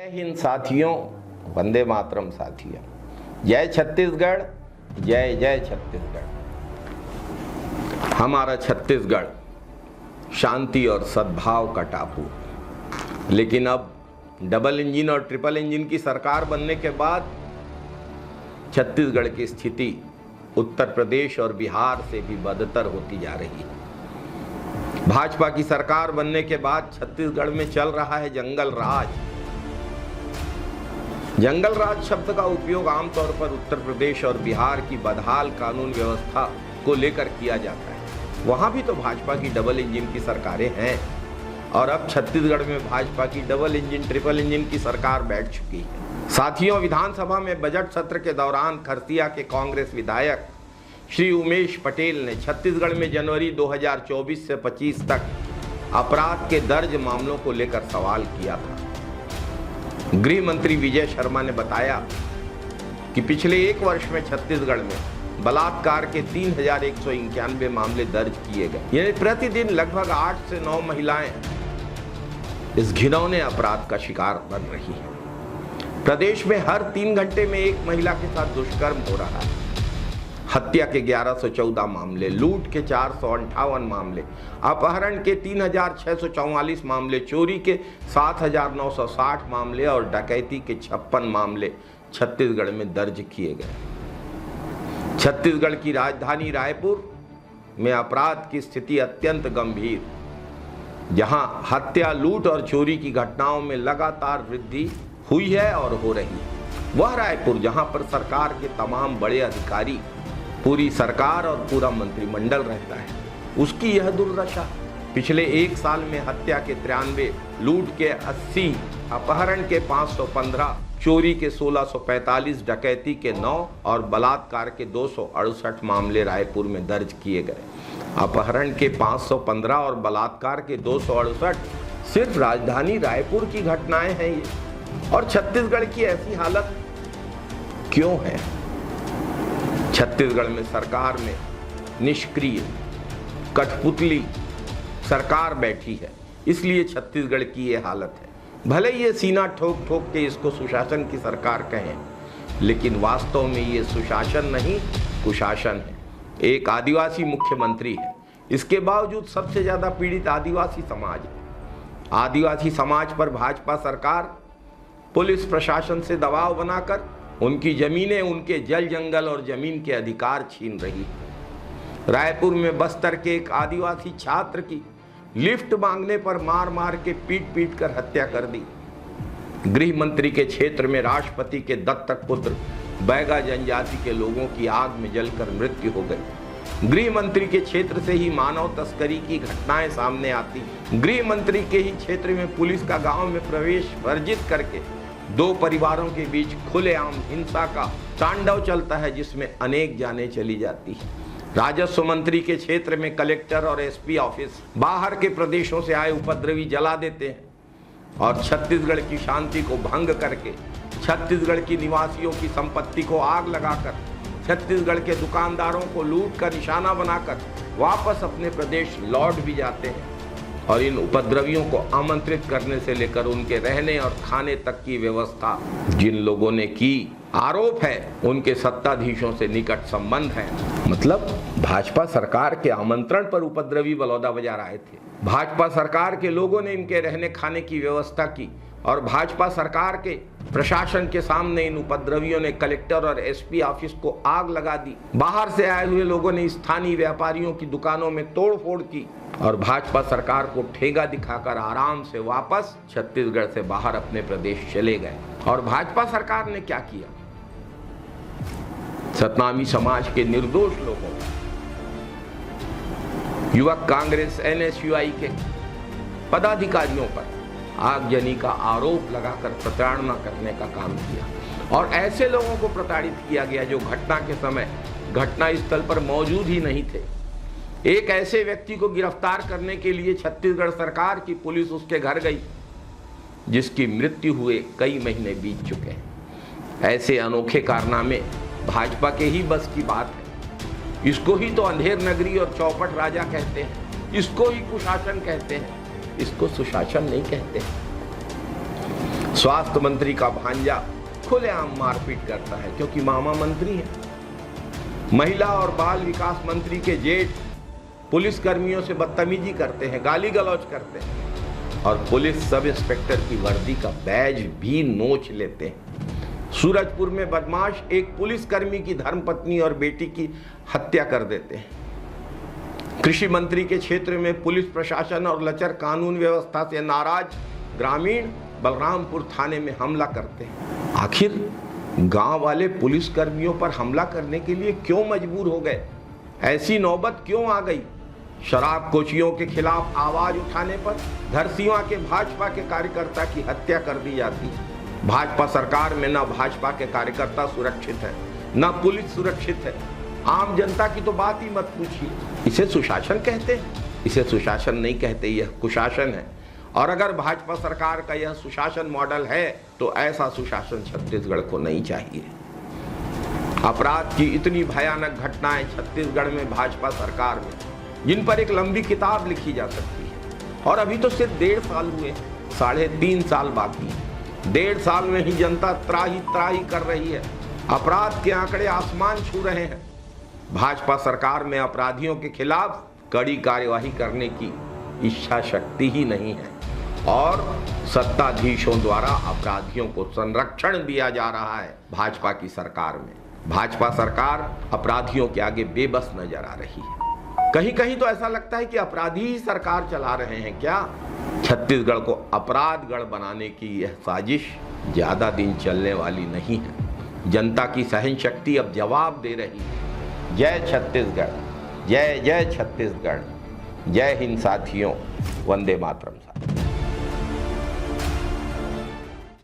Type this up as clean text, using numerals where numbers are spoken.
हिंद साथियों, वंदे मातरम साथियों। जय छत्तीसगढ़, जय जय छत्तीसगढ़। हमारा छत्तीसगढ़ शांति और सद्भाव का टापू, लेकिन अब डबल इंजन और ट्रिपल इंजन की सरकार बनने के बाद छत्तीसगढ़ की स्थिति उत्तर प्रदेश और बिहार से भी बदतर होती जा रही है। भाजपा की सरकार बनने के बाद छत्तीसगढ़ में चल रहा है जंगल राज। जंगल राज शब्द का उपयोग आमतौर पर उत्तर प्रदेश और बिहार की बदहाल कानून व्यवस्था को लेकर किया जाता है। वहां भी तो भाजपा की डबल इंजन की सरकारें हैं और अब छत्तीसगढ़ में भाजपा की डबल इंजन ट्रिपल इंजन की सरकार बैठ चुकी है। साथियों, विधानसभा में बजट सत्र के दौरान खरसिया के कांग्रेस विधायक श्री उमेश पटेल ने छत्तीसगढ़ में जनवरी 2024 से 25 तक अपराध के दर्ज मामलों को लेकर सवाल किया था। गृह मंत्री विजय शर्मा ने बताया कि पिछले एक वर्ष में छत्तीसगढ़ में बलात्कार के 3191 मामले दर्ज किए गए, यानी प्रतिदिन लगभग 8 से 9 महिलाएं इस घिनौने अपराध का शिकार बन रही हैं। प्रदेश में हर 3 घंटे में एक महिला के साथ दुष्कर्म हो रहा है। हत्या के 1114 मामले, लूट के 458 मामले, अपहरण के 3644 मामले, चोरी के 7960 मामले और डकैती के 56 मामले छत्तीसगढ़ में दर्ज किए गए। छत्तीसगढ़ की राजधानी रायपुर में अपराध की स्थिति अत्यंत गंभीर, जहां हत्या, लूट और चोरी की घटनाओं में लगातार वृद्धि हुई है और हो रही है। वह रायपुर जहां पर सरकार के तमाम बड़े अधिकारी, पूरी सरकार और पूरा मंत्रिमंडल रहता है, उसकी यह दुर्दशा। पिछले एक साल में हत्या के 93, लूट के 80, अपहरण के 515, चोरी के 1645, डकैती के 9 और बलात्कार के 268 मामले रायपुर में दर्ज किए गए। अपहरण के 515 और बलात्कार के 268 सिर्फ राजधानी रायपुर की घटनाएं हैं ये। और छत्तीसगढ़ की ऐसी हालत क्यों है? छत्तीसगढ़ में सरकार में निष्क्रिय, कठपुतली सरकार बैठी है, इसलिए छत्तीसगढ़ की ये हालत है। भले ये सीना ठोक ठोक के इसको सुशासन की सरकार कहें, लेकिन वास्तव में ये सुशासन नहीं, कुशासन है। एक आदिवासी मुख्यमंत्री है, इसके बावजूद सबसे ज्यादा पीड़ित आदिवासी समाज है। आदिवासी समाज पर भाजपा सरकार पुलिस प्रशासन से दबाव बनाकर उनकी जमीनें, उनके जल जंगल और जमीन के अधिकार छीन रही है। रायपुर में बस्तर के एक आदिवासी छात्र की लिफ्ट मांगने पर मार मार के पीट पीट कर हत्या कर दी। गृह मंत्री के क्षेत्र में राष्ट्रपति के दत्तक पुत्र बैगा जनजाति के लोगों की आग में जलकर मृत्यु हो गई। गृह मंत्री के क्षेत्र से ही मानव तस्करी की घटनाएं सामने आती। गृह मंत्री के ही क्षेत्र में पुलिस का गांव में प्रवेश वर्जित करके 2 परिवारों के बीच खुलेआम हिंसा का तांडव चलता है, जिसमें अनेक जानें चली जाती है। राजस्व मंत्री के क्षेत्र में कलेक्टर और एसपी ऑफिस बाहर के प्रदेशों से आए उपद्रवी जला देते हैं और छत्तीसगढ़ की शांति को भंग करके, छत्तीसगढ़ की निवासियों की संपत्ति को आग लगाकर, छत्तीसगढ़ के दुकानदारों को लूट का निशाना बनाकर वापस अपने प्रदेश लौट भी जाते हैं। और इन उपद्रवियों को आमंत्रित करने से लेकर उनके रहने और खाने तक की व्यवस्था जिन लोगों ने की, आरोप है उनके सत्ताधीशों से निकट संबंध है। मतलब भाजपा सरकार के आमंत्रण पर उपद्रवी बलौदा बजा रहे थे। भाजपा सरकार के लोगों ने इनके रहने खाने की व्यवस्था की और भाजपा सरकार के प्रशासन के सामने इन उपद्रवियों ने कलेक्टर और एसपी ऑफिस को आग लगा दी। बाहर से आए हुए लोगों ने स्थानीय व्यापारियों की दुकानों में तोड़फोड़ की और भाजपा सरकार को ठेगा दिखाकर आराम से वापस छत्तीसगढ़ से बाहर अपने प्रदेश चले गए। और भाजपा सरकार ने क्या किया? सतनामी समाज के निर्दोष लोगों, युवक कांग्रेस एनएसयूआई के पदाधिकारियों पर आगजनी का आरोप लगाकर प्रताड़ना करने का काम किया और ऐसे लोगों को प्रताड़ित किया गया जो घटना के समय घटना स्थल पर मौजूद ही नहीं थे। एक ऐसे व्यक्ति को गिरफ्तार करने के लिए छत्तीसगढ़ सरकार की पुलिस उसके घर गई, जिसकी मृत्यु हुए कई महीने बीत चुके हैं। ऐसे अनोखे कारनामे भाजपा के ही बस की बात है। इसको ही तो अंधेर नगरी और चौपट राजा कहते हैं, इसको ही कुशासन कहते हैं, इसको सुशासन नहीं कहते। स्वास्थ्य मंत्री का भांजा खुलेआम मारपीट करता है क्योंकि मामा मंत्री है। महिला और बाल विकास मंत्री के जेठ पुलिस कर्मियों से बदतमीजी करते हैं, गाली गलौज करते हैं और पुलिस सब इंस्पेक्टर की वर्दी का बैज भी नोच लेते हैं। सूरजपुर में बदमाश एक पुलिसकर्मी की धर्मपत्नी और बेटी की हत्या कर देते हैं। कृषि मंत्री के क्षेत्र में पुलिस प्रशासन और लचर कानून व्यवस्था से नाराज ग्रामीण बलरामपुर थाने में हमला करते हैं। आखिर गांव वाले पुलिस कर्मियों पर हमला करने के लिए क्यों मजबूर हो गए? ऐसी नौबत क्यों आ गई? शराब कोचियों के खिलाफ आवाज उठाने पर धरसींवा के भाजपा के कार्यकर्ता की हत्या कर दी जाती है। भाजपा सरकार में न भाजपा के कार्यकर्ता सुरक्षित है, न पुलिस सुरक्षित है। आम जनता की तो बात ही मत पूछिए। इसे सुशासन कहते हैं? इसे सुशासन नहीं कहते, यह कुशासन है। और अगर भाजपा सरकार का यह सुशासन मॉडल है तो ऐसा सुशासन छत्तीसगढ़ को नहीं चाहिए। अपराध की इतनी भयानक घटनाएं छत्तीसगढ़ में भाजपा सरकार में, जिन पर एक लंबी किताब लिखी जा सकती है। और अभी तो सिर्फ 1.5 साल हुए, 3.5 साल बाकी है। 1.5 साल में ही जनता त्राही त्राही कर रही है। अपराध के आंकड़े आसमान छू रहे हैं। भाजपा सरकार में अपराधियों के खिलाफ कड़ी कार्यवाही करने की इच्छा शक्ति ही नहीं है और सत्ताधीशों द्वारा अपराधियों को संरक्षण दिया जा रहा है। भाजपा की सरकार में भाजपा सरकार अपराधियों के आगे बेबस नजर आ रही है। कहीं कहीं तो ऐसा लगता है कि अपराधी ही सरकार चला रहे हैं क्या? छत्तीसगढ़ को अपराधगढ़ बनाने की यह साजिश ज्यादा दिन चलने वाली नहीं है। जनता की सहन शक्ति अब जवाब दे रही है। जय छत्तीसगढ़, जय जय छत्तीसगढ़, जय हिंद साथियों, वंदे मातरम।